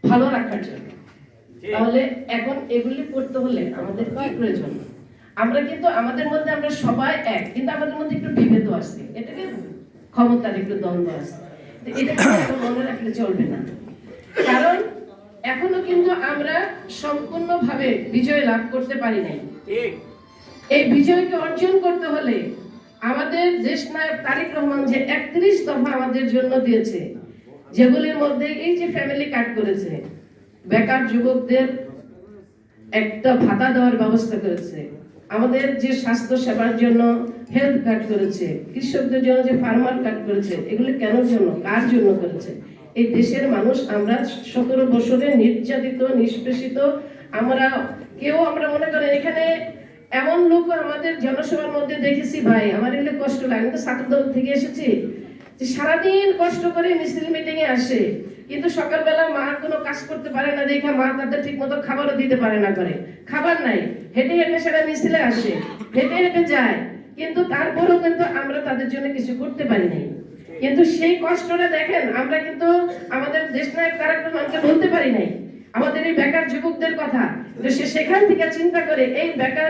ভালো রাখার জন্য। তাহলে এখন এগুলি করতে হলে আমাদের কি প্রয়োজন? আমরা কিন্তু আমাদের মধ্যে আমরা সবাই এক, কিন্তু আমাদের মধ্যে একটু বিভেদ আছে, এটাকে ক্ষমতার একটু দ্বন্দ্ব আছে। এটা কিন্তু মনে রাখলে চলবে না, কারণ এখনো কিন্তু আমরা সম্পূর্ণভাবে বিজয় লাভ করতে পারি নাই। এই বিজয়কে অর্জন করতে হলে আমাদের দেশ নায়ক তারেক রহমান যে 31 দফা আমাদের জন্য দিয়েছে, যেগুলির মধ্যে এই যে ফ্যামিলি কার্ড করেছে, বেকার যুবকদের একটা ভাতা দেওয়ার ব্যবস্থা করেছে, আমাদের যে স্বাস্থ্য সেবার জন্য হেলথ কার্ড করেছে, কৃষকদের জন্য যে ফার্মার কার্ড করেছে, এগুলো কেন জন্য, কার জন্য করেছে? এই দেশের মানুষ আমরা 17 বছরে নির্যাতিত, নিষ্পেষিত, আমরা মনে করেন এখানে এমন লোক আমাদের জনসভার মধ্যে দেখেছি, ভাই আমার এগুলো কষ্ট লাগে। আমি তো ছাত্রদল থেকে এসেছি, যে সারাদিন কষ্ট করে মিছিল মিটিং এ আসে, কিন্তু সকালবেলা মা কোনো কাজ করতে পারে না দেখা মা তাদের ঠিক মতো খাবারও দিতে পারে না, করে খাবার নাই, হেঁটে হেঁটে সেটা মিছিলে আসে, হেঁটে হেঁটে যায়, কিন্তু তারপরেও কিন্তু আমরা তাদের জন্য কিছু করতে পারি নাই। কিন্তু সেই কষ্টটা দেখেন, আমরা কিন্তু আমাদের দেশ নায়ক তারেক রহমানকে বলতে পারি নাই আমাদের এই বেকার যুবকদের কথা। তো সে সেখান থেকে চিন্তা করে এই বেকার